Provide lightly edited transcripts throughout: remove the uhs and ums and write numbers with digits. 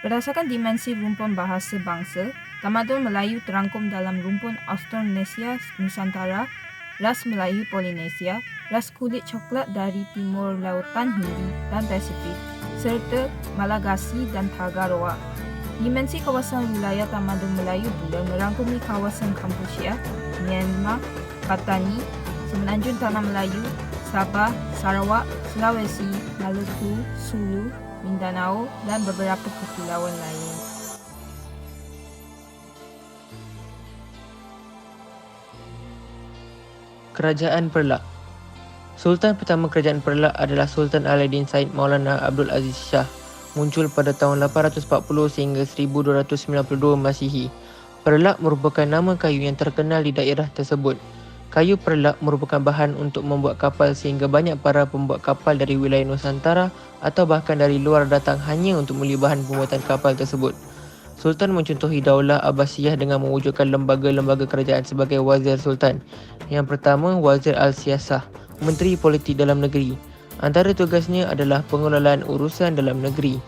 Berdasarkan dimensi rumpun bahasa bangsa, tamadun Melayu terangkum dalam rumpun Austronesia Nusantara, ras Melayu Polinesia, ras kulit coklat dari timur lautan Hindi dan Pasifik, serta Malagasy dan Tagaroa. Dimensi kawasan wilayah tamadun Melayu pula merangkumi kawasan Kampusia, Myanmar, Patani, Semenanjung Tanah Melayu, Sabah, Sarawak, Sulawesi, Maluku, Sulu, Mindanao dan beberapa kepulauan lain. Kerajaan Perlak. Sultan pertama Kerajaan Perlak adalah Sultan Aladdin Said Maulana Abdul Aziz Shah, muncul pada tahun 840 sehingga 1292 Masihi. Perlak merupakan nama kayu yang terkenal di daerah tersebut. Kayu perlak merupakan bahan untuk membuat kapal sehingga banyak para pembuat kapal dari wilayah Nusantara atau bahkan dari luar datang hanya untuk membeli bahan pembuatan kapal tersebut. Sultan mencontohi Daulah Abbasiyah dengan mewujudkan lembaga-lembaga kerajaan sebagai Wazir Sultan. Yang pertama, Wazir Al-Siyasah, Menteri Politik Dalam Negeri. Antara tugasnya adalah pengelolaan urusan dalam negeri.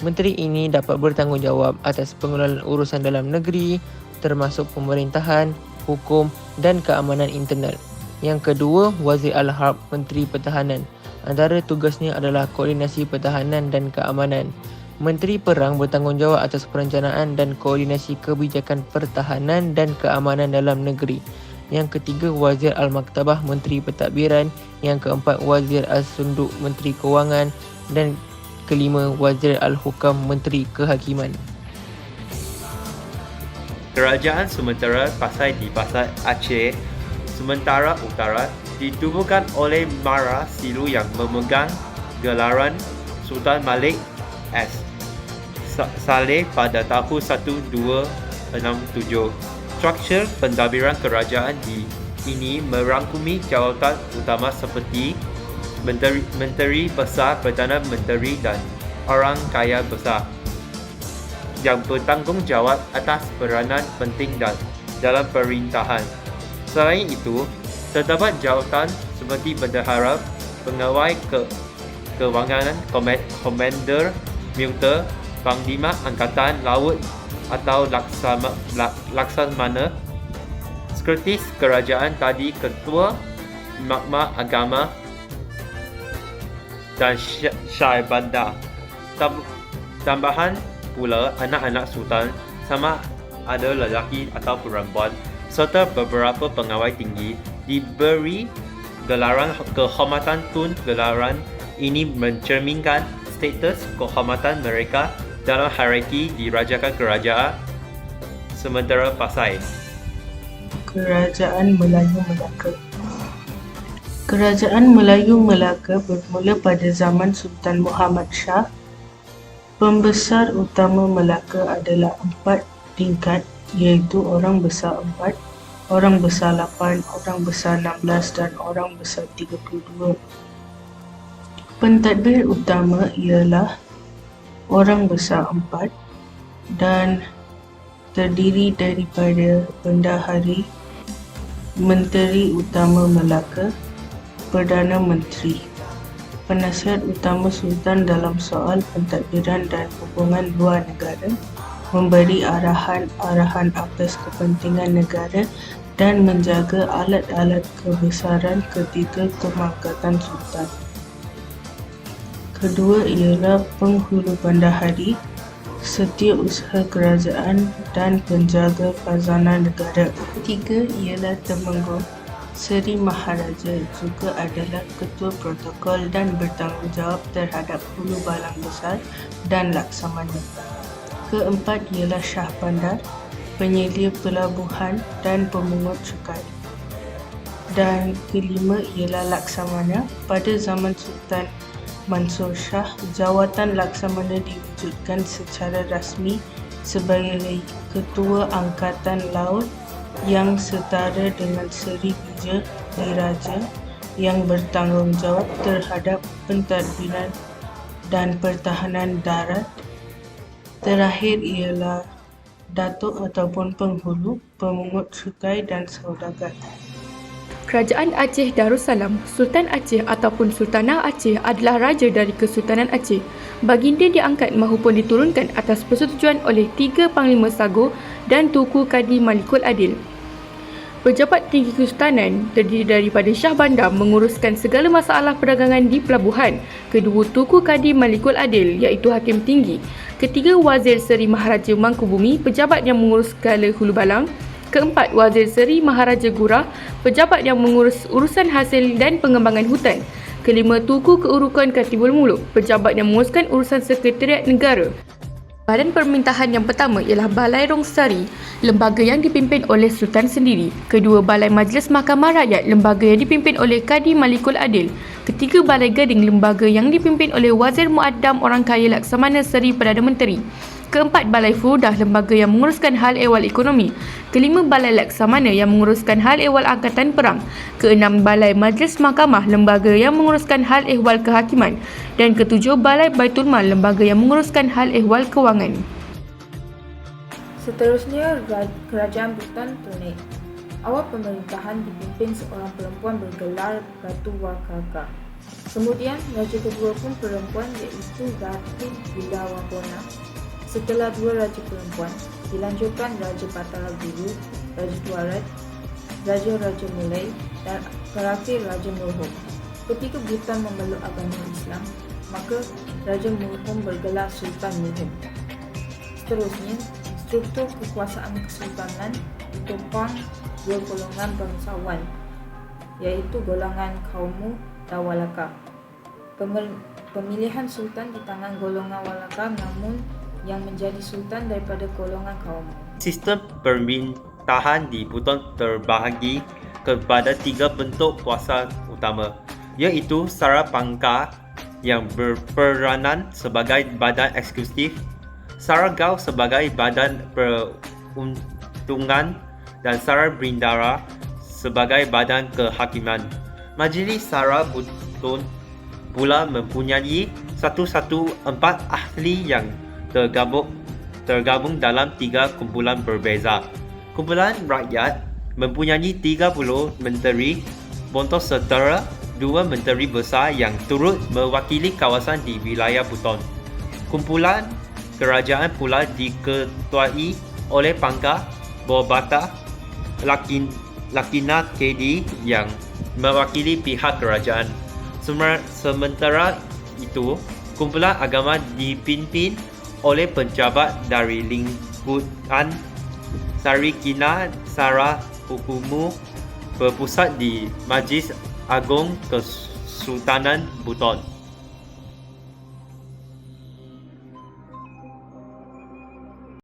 Menteri ini dapat bertanggungjawab atas pengelolaan urusan dalam negeri, termasuk pemerintahan, hukum dan keamanan internal. Yang kedua, Wazir Al-Harb, Menteri Pertahanan. Antara tugasnya adalah koordinasi pertahanan dan keamanan. Menteri Perang bertanggungjawab atas perencanaan dan koordinasi kebijakan pertahanan dan keamanan dalam negeri. Yang ketiga, Wazir Al-Maktabah, Menteri Pentadbiran. Yang keempat, Wazir Al-Sunduk, Menteri Kewangan. Dan kelima, Wazir Al-Hukam, Menteri Kehakiman. Kerajaan Sementara Pasai di Pasai Aceh, Sementara Utara ditubuhkan oleh Mara Silu yang memegang gelaran Sultan Malik S. Saleh pada tahun 1267. Struktur pentadbiran kerajaan ini merangkumi jawatan utama seperti Menteri Besar Perdana Menteri dan Orang Kaya Besar yang bertanggungjawab atas peranan penting dalam pemerintahan. Selain itu, terdapat jawatan seperti Bendahara, Pengawal Kewangan, Komander Militer, Panglima Angkatan Laut atau Laksamana, Sekretaris Kerajaan tadi Ketua Mahkamah Agama dan Syah Bandar. Tambahan pula anak-anak Sultan sama ada lelaki atau perempuan serta beberapa pengawal tinggi diberi gelaran kehormatan Tun. Gelaran ini mencerminkan status kehormatan mereka dalam hierarki dirajakan Kerajaan Sementara Pasai. Kerajaan Melayu Melaka. Kerajaan Melayu Melaka bermula pada zaman Sultan Muhammad Shah. Pembesar utama Melaka adalah 4 tingkat, iaitu Orang Besar 4, Orang Besar 8, Orang Besar 16 dan Orang Besar 32. Pentadbir utama ialah Orang Besar 4 dan terdiri daripada Bendahari, Menteri Utama Melaka, Perdana Menteri, Penasihat Utama Sultan dalam soal pentadbiran dan hubungan luar negara, memberi arahan-arahan atas kepentingan negara dan menjaga alat-alat kebesaran ketika kemangkatan Sultan. Kedua ialah Penghulu Bendahari, Setiausaha Kerajaan dan Penjaga Khazanah Negara. Ketiga ialah Temenggung. Seri Maharaja juga adalah Ketua Protokol dan bertanggungjawab terhadap Hulu Balang Besar dan Laksamana. Keempat ialah Shah Bandar, penyelia pelabuhan dan pemungut cukai. Dan kelima ialah Laksamana. Pada zaman Sultan Mansur Shah, jawatan Laksamana diwujudkan secara rasmi sebagai Ketua Angkatan Laut yang setara dengan Seri Bija Diraja yang bertanggungjawab terhadap pentadbiran dan pertahanan darat. Terakhir ialah Datuk ataupun Penghulu, Pemungut Cukai dan Saudagar. Kerajaan Aceh Darussalam, Sultan Aceh ataupun Sultanah Aceh adalah raja dari Kesultanan Aceh. Baginda diangkat mahupun diturunkan atas persetujuan oleh 3 Panglima Sago dan Tunku Kadi Malikul Adil. Pejabat tinggi Kesultanan terdiri daripada Shah Bandar menguruskan segala masalah perdagangan di pelabuhan. Kedua, Tunku Kadi Malikul Adil iaitu Hakim Tinggi. Ketiga, Wazir Seri Maharaja Mangkubumi, pejabat yang mengurus segala hulu balang. Keempat, Wazir Seri Maharaja Gurah, pejabat yang mengurus urusan hasil dan pengembangan hutan. Kelima, Tunku Keurukan Katibul Muluk, pejabat yang menguruskan urusan sekretariat negara. Badan permintahan yang pertama ialah Balai Rongsari, lembaga yang dipimpin oleh Sultan sendiri. Kedua, Balai Majlis Mahkamah Rakyat, lembaga yang dipimpin oleh Kadi Malikul Adil. Ketiga, Balai Gading, lembaga yang dipimpin oleh Wazir Muaddam Orang Kaya Laksamana Seri Perdana Menteri. Keempat, Balai Furudah, lembaga yang menguruskan hal ehwal ekonomi. Kelima, Balai Laksamana yang menguruskan hal ehwal angkatan perang. Keenam, Balai Majlis Mahkamah, lembaga yang menguruskan hal ehwal kehakiman. Dan ketujuh, Balai Baitul Mal, lembaga yang menguruskan hal ehwal kewangan. Seterusnya, Kerajaan Buton Tunai. Awal pemerintahan dipimpin seorang perempuan bergelar Ratu Wakaka. Kemudian, raja kedua pun perempuan iaitu Ratu Bilawabona. Setelah 2 raja perempuan, dilanjutkan Raja Batara Guru, Raja Tuarat, Raja Mulai dan terakhir Raja Murhum. Ketika Buton memeluk agama Islam, maka Raja Murhum bergelar Sultan Murhum. Seterusnya, struktur kekuasaan kesultanan ditopang 2 golongan bangsawan, iaitu golongan Kaumu dan Walaka. Pemilihan sultan di tangan golongan Walaka, namun yang menjadi sultan daripada golongan Kaumu. Sistem pemerintahan di Buton terbahagi kepada 3 bentuk kuasa utama, iaitu Sarapangka yang berperanan sebagai badan eksekutif, Saragau sebagai badan peruntungan dan Sarabrindara sebagai badan kehakiman. Majlis Sara Buton pula mempunyai 114 ahli yang tergabung dalam 3 kumpulan berbeza. Kumpulan rakyat mempunyai 30 menteri bontos setara 2 menteri besar yang turut mewakili kawasan di wilayah Buton. Kumpulan kerajaan pula diketuai oleh Pangka, Bawabata, Lakina KD yang mewakili pihak kerajaan. Sementara itu, kumpulan agama dipimpin oleh pejabat dari lingkungan Sarikina Sarah Hukumu berpusat di Majlis Agung Kesultanan Buton.